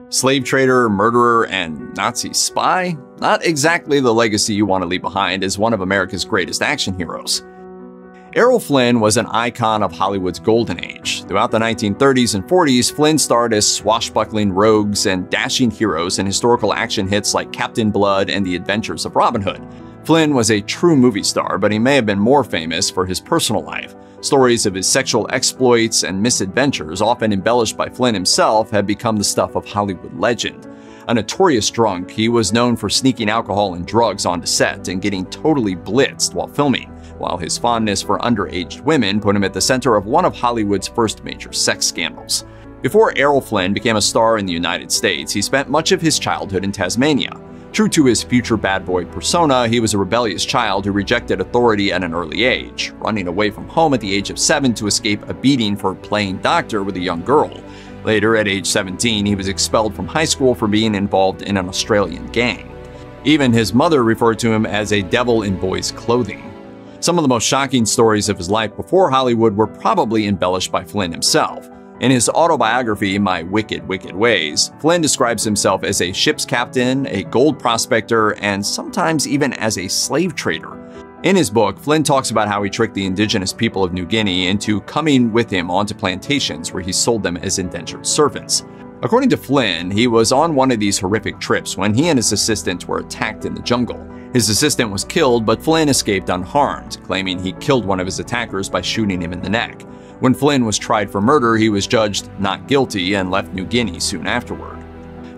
Slave trader, murderer, and Nazi spy? Not exactly the legacy you want to leave behind as one of America's greatest action heroes. Errol Flynn was an icon of Hollywood's golden age. Throughout the 1930s and 40s, Flynn starred as swashbuckling rogues and dashing heroes in historical action hits like Captain Blood and The Adventures of Robin Hood. Flynn was a true movie star, but he may have been more famous for his personal life. Stories of his sexual exploits and misadventures, often embellished by Flynn himself, have become the stuff of Hollywood legend. A notorious drunk, he was known for sneaking alcohol and drugs onto set and getting totally blitzed while filming, while his fondness for underage women put him at the center of one of Hollywood's first major sex scandals. Before Errol Flynn became a star in the United States, he spent much of his childhood in Tasmania. True to his future bad boy persona, he was a rebellious child who rejected authority at an early age, running away from home at the age of 7 to escape a beating for playing doctor with a young girl. Later, at age 17, he was expelled from high school for being involved in an Australian gang. Even his mother referred to him as a devil in boy's clothing. Some of the most shocking stories of his life before Hollywood were probably embellished by Flynn himself. In his autobiography, My Wicked, Wicked Ways, Flynn describes himself as a ship's captain, a gold prospector, and sometimes even as a slave trader. In his book, Flynn talks about how he tricked the indigenous people of New Guinea into coming with him onto plantations where he sold them as indentured servants. According to Flynn, he was on one of these horrific trips when he and his assistant were attacked in the jungle. His assistant was killed, but Flynn escaped unharmed, claiming he killed one of his attackers by shooting him in the neck. When Flynn was tried for murder, he was judged not guilty and left New Guinea soon afterward.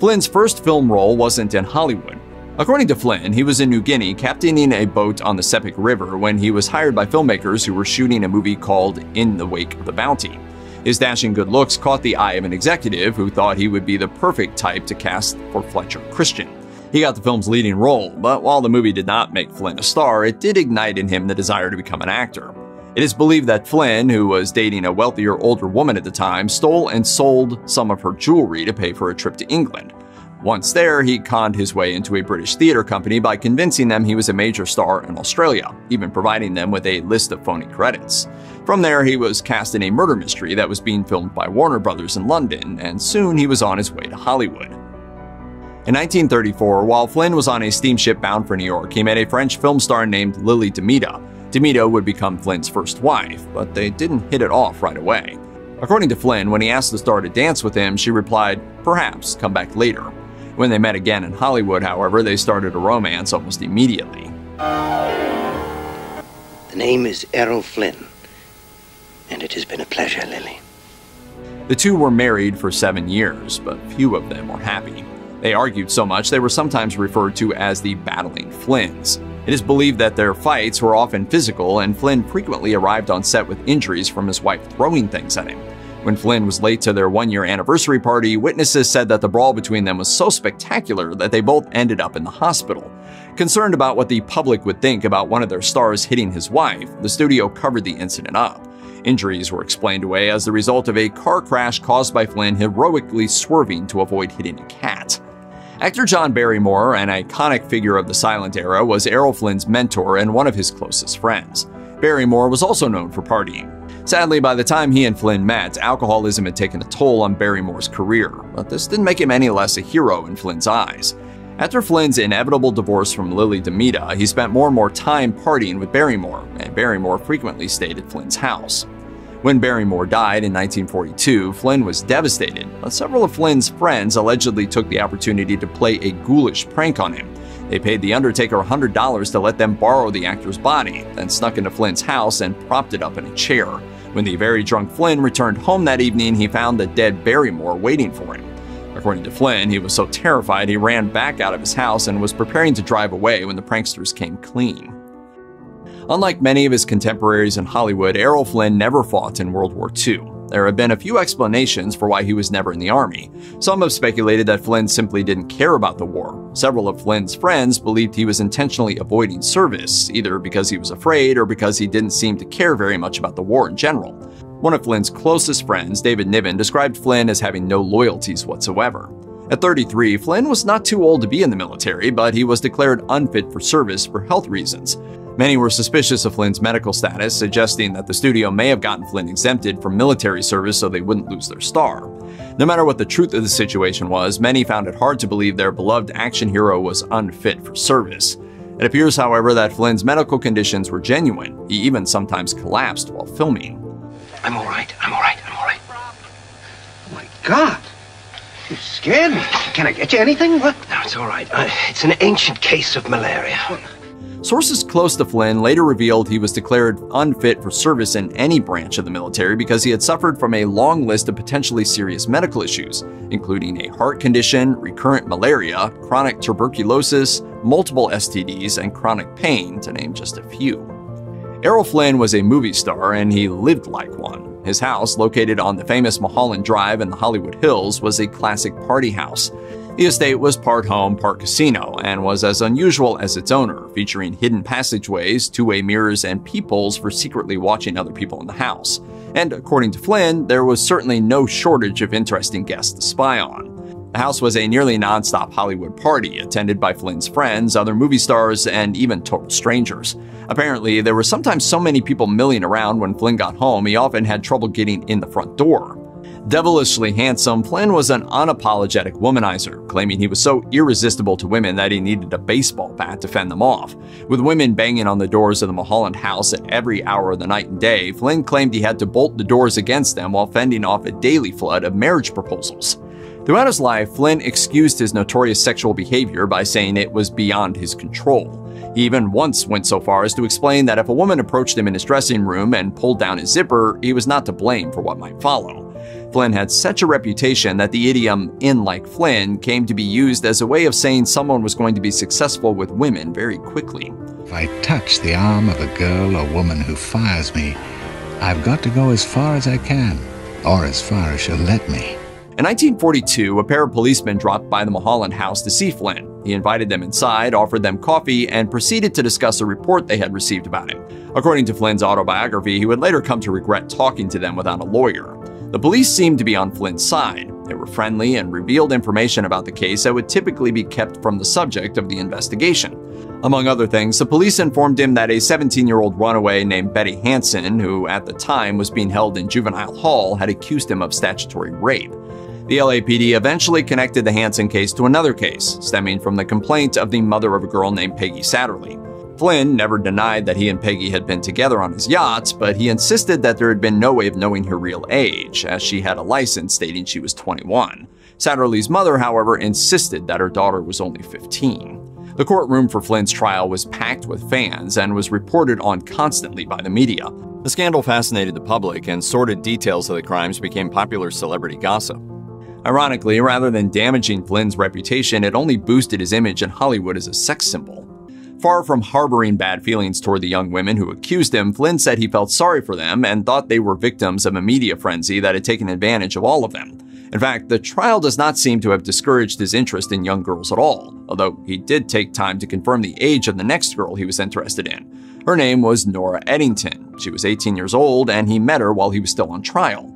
Flynn's first film role wasn't in Hollywood. According to Flynn, he was in New Guinea captaining a boat on the Sepik River when he was hired by filmmakers who were shooting a movie called In the Wake of the Bounty. His dashing good looks caught the eye of an executive who thought he would be the perfect type to cast for Fletcher Christian. He got the film's leading role, but while the movie did not make Flynn a star, it did ignite in him the desire to become an actor. It is believed that Flynn, who was dating a wealthier older woman at the time, stole and sold some of her jewelry to pay for a trip to England. Once there, he conned his way into a British theater company by convincing them he was a major star in Australia, even providing them with a list of phony credits. From there, he was cast in a murder mystery that was being filmed by Warner Brothers in London, and soon he was on his way to Hollywood. In 1934, while Flynn was on a steamship bound for New York, he met a French film star named Lily Demita. Demita would become Flynn's first wife, but they didn't hit it off right away. According to Flynn, when he asked the star to dance with him, she replied, "Perhaps, come back later." When they met again in Hollywood, however, they started a romance almost immediately. The name is Errol Flynn, and it has been a pleasure, Lily. The two were married for 7 years, but few of them were happy. They argued so much they were sometimes referred to as the Battling Flynns. It is believed that their fights were often physical, and Flynn frequently arrived on set with injuries from his wife throwing things at him. When Flynn was late to their one-year anniversary party, witnesses said that the brawl between them was so spectacular that they both ended up in the hospital. Concerned about what the public would think about one of their stars hitting his wife, the studio covered the incident up. Injuries were explained away as the result of a car crash caused by Flynn heroically swerving to avoid hitting a cat. Actor John Barrymore, an iconic figure of the silent era, was Errol Flynn's mentor and one of his closest friends. Barrymore was also known for partying. Sadly, by the time he and Flynn met, alcoholism had taken a toll on Barrymore's career, but this didn't make him any less a hero in Flynn's eyes. After Flynn's inevitable divorce from Lily Demita, he spent more and more time partying with Barrymore, and Barrymore frequently stayed at Flynn's house. When Barrymore died in 1942, Flynn was devastated, but several of Flynn's friends allegedly took the opportunity to play a ghoulish prank on him. They paid the undertaker $100 to let them borrow the actor's body, then snuck into Flynn's house and propped it up in a chair. When the very drunk Flynn returned home that evening, he found the dead Barrymore waiting for him. According to Flynn, he was so terrified he ran back out of his house and was preparing to drive away when the pranksters came clean. Unlike many of his contemporaries in Hollywood, Errol Flynn never fought in World War II. There have been a few explanations for why he was never in the army. Some have speculated that Flynn simply didn't care about the war. Several of Flynn's friends believed he was intentionally avoiding service, either because he was afraid or because he didn't seem to care very much about the war in general. One of Flynn's closest friends, David Niven, described Flynn as having no loyalties whatsoever. At 33, Flynn was not too old to be in the military, but he was declared unfit for service for health reasons. Many were suspicious of Flynn's medical status, suggesting that the studio may have gotten Flynn exempted from military service so they wouldn't lose their star. No matter what the truth of the situation was, many found it hard to believe their beloved action hero was unfit for service. It appears, however, that Flynn's medical conditions were genuine. He even sometimes collapsed while filming. I'm all right. Oh my God! You scared me. Can I get you anything? What? No, it's all right. It's an ancient case of malaria. Sources close to Flynn later revealed he was declared unfit for service in any branch of the military because he had suffered from a long list of potentially serious medical issues, including a heart condition, recurrent malaria, chronic tuberculosis, multiple STDs, and chronic pain, to name just a few. Errol Flynn was a movie star, and he lived like one. His house, located on the famous Mulholland Drive in the Hollywood Hills, was a classic party house. The estate was part home, part casino, and was as unusual as its owner, featuring hidden passageways, two-way mirrors, and peepholes for secretly watching other people in the house. And according to Flynn, there was certainly no shortage of interesting guests to spy on. The house was a nearly non-stop Hollywood party, attended by Flynn's friends, other movie stars, and even total strangers. Apparently, there were sometimes so many people milling around when Flynn got home, he often had trouble getting in the front door. Devilishly handsome, Flynn was an unapologetic womanizer, claiming he was so irresistible to women that he needed a baseball bat to fend them off. With women banging on the doors of the Mulholland house at every hour of the night and day, Flynn claimed he had to bolt the doors against them while fending off a daily flood of marriage proposals. Throughout his life, Flynn excused his notorious sexual behavior by saying it was beyond his control. He even once went so far as to explain that if a woman approached him in his dressing room and pulled down his zipper, he was not to blame for what might follow. Flynn had such a reputation that the idiom "in like Flynn" came to be used as a way of saying someone was going to be successful with women very quickly. If I touch the arm of a girl or woman who fires me, I've got to go as far as I can, or as far as she'll let me. In 1942, a pair of policemen dropped by the Mulholland house to see Flynn. He invited them inside, offered them coffee, and proceeded to discuss a report they had received about him. According to Flynn's autobiography, he would later come to regret talking to them without a lawyer. The police seemed to be on Flynn's side. They were friendly and revealed information about the case that would typically be kept from the subject of the investigation. Among other things, the police informed him that a 17-year-old runaway named Betty Hansen, who at the time was being held in juvenile hall, had accused him of statutory rape. The LAPD eventually connected the Hansen case to another case, stemming from the complaint of the mother of a girl named Peggy Satterlee. Flynn never denied that he and Peggy had been together on his yacht, but he insisted that there had been no way of knowing her real age, as she had a license stating she was 21. Satterlee's mother, however, insisted that her daughter was only 15. The courtroom for Flynn's trial was packed with fans and was reported on constantly by the media. The scandal fascinated the public, and sordid details of the crimes became popular celebrity gossip. Ironically, rather than damaging Flynn's reputation, it only boosted his image in Hollywood as a sex symbol. Far from harboring bad feelings toward the young women who accused him, Flynn said he felt sorry for them and thought they were victims of a media frenzy that had taken advantage of all of them. In fact, the trial does not seem to have discouraged his interest in young girls at all, although he did take time to confirm the age of the next girl he was interested in. Her name was Nora Eddington. She was 18 years old, and he met her while he was still on trial.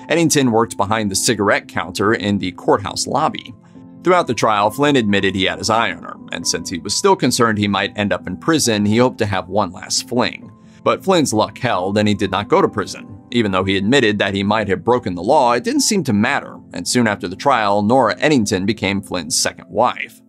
Eddington worked behind the cigarette counter in the courthouse lobby. Throughout the trial, Flynn admitted he had his eye on her, and since he was still concerned he might end up in prison, he hoped to have one last fling. But Flynn's luck held, and he did not go to prison. Even though he admitted that he might have broken the law, it didn't seem to matter, and soon after the trial, Nora Eddington became Flynn's second wife.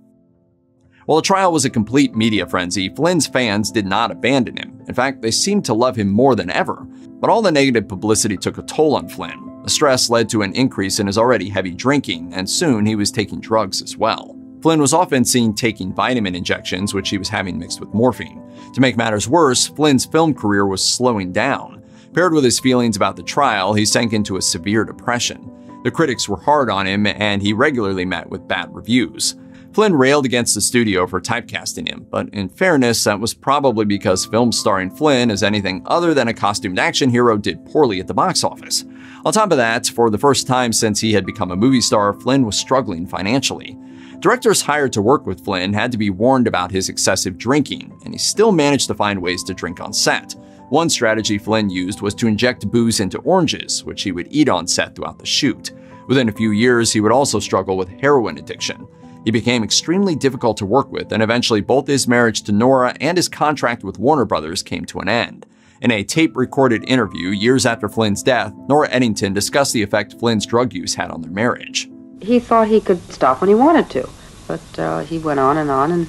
While the trial was a complete media frenzy, Flynn's fans did not abandon him. In fact, they seemed to love him more than ever. But all the negative publicity took a toll on Flynn. The stress led to an increase in his already heavy drinking, and soon he was taking drugs as well. Flynn was often seen taking vitamin injections, which he was having mixed with morphine. To make matters worse, Flynn's film career was slowing down. Paired with his feelings about the trial, he sank into a severe depression. The critics were hard on him, and he regularly met with bad reviews. Flynn railed against the studio for typecasting him, but in fairness, that was probably because films starring Flynn as anything other than a costumed action hero did poorly at the box office. On top of that, for the first time since he had become a movie star, Flynn was struggling financially. Directors hired to work with Flynn had to be warned about his excessive drinking, and he still managed to find ways to drink on set. One strategy Flynn used was to inject booze into oranges, which he would eat on set throughout the shoot. Within a few years, he would also struggle with heroin addiction. He became extremely difficult to work with, and eventually both his marriage to Nora and his contract with Warner Brothers came to an end. In a tape-recorded interview years after Flynn's death, Nora Eddington discussed the effect Flynn's drug use had on their marriage. He thought he could stop when he wanted to, but he went on, and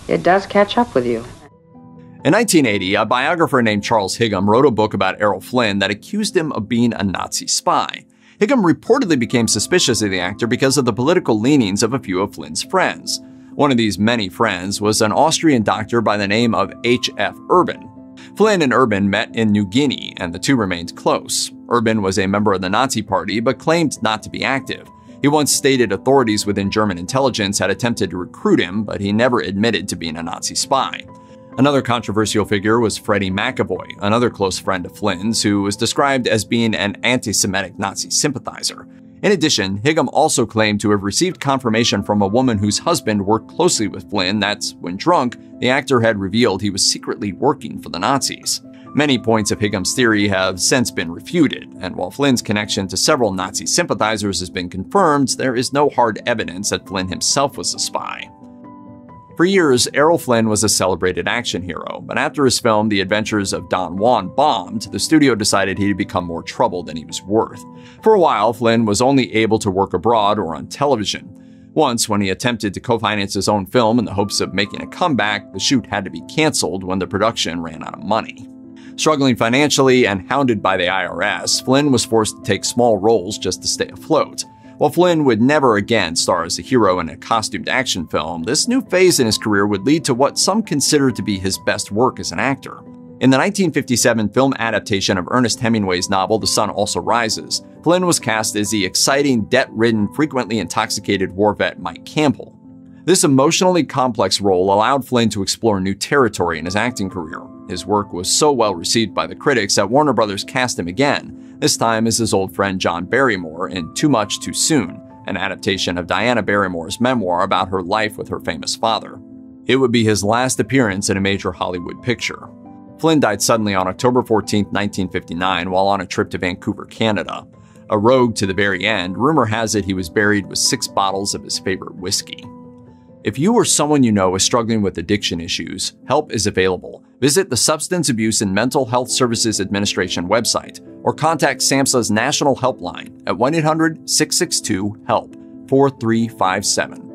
it does catch up with you. In 1980, a biographer named Charles Higham wrote a book about Errol Flynn that accused him of being a Nazi spy. Higham reportedly became suspicious of the actor because of the political leanings of a few of Flynn's friends. One of these many friends was an Austrian doctor by the name of H.F. Urban. Flynn and Urban met in New Guinea, and the two remained close. Urban was a member of the Nazi Party, but claimed not to be active. He once stated authorities within German intelligence had attempted to recruit him, but he never admitted to being a Nazi spy. Another controversial figure was Freddie McAvoy, another close friend of Flynn's, who was described as being an anti-Semitic Nazi sympathizer. In addition, Higham also claimed to have received confirmation from a woman whose husband worked closely with Flynn that, when drunk, the actor had revealed he was secretly working for the Nazis. Many points of Higham's theory have since been refuted, and while Flynn's connection to several Nazi sympathizers has been confirmed, there is no hard evidence that Flynn himself was a spy. For years, Errol Flynn was a celebrated action hero, but after his film The Adventures of Don Juan bombed, the studio decided he'd become more trouble than he was worth. For a while, Flynn was only able to work abroad or on television. Once, when he attempted to co-finance his own film in the hopes of making a comeback, the shoot had to be canceled when the production ran out of money. Struggling financially and hounded by the IRS, Flynn was forced to take small roles just to stay afloat. While Flynn would never again star as a hero in a costumed action film, this new phase in his career would lead to what some consider to be his best work as an actor. In the 1957 film adaptation of Ernest Hemingway's novel The Sun Also Rises, Flynn was cast as the exciting, debt-ridden, frequently intoxicated war vet Mike Campbell. This emotionally complex role allowed Flynn to explore new territory in his acting career. His work was so well received by the critics that Warner Brothers cast him again, this time as his old friend John Barrymore in Too Much Too Soon, an adaptation of Diana Barrymore's memoir about her life with her famous father. It would be his last appearance in a major Hollywood picture. Flynn died suddenly on October 14, 1959, while on a trip to Vancouver, Canada. A rogue to the very end, rumor has it he was buried with 6 bottles of his favorite whiskey. If you or someone you know is struggling with addiction issues, help is available. Visit the Substance Abuse and Mental Health Services Administration website or contact SAMHSA's National Helpline at 1-800-662-HELP 4357.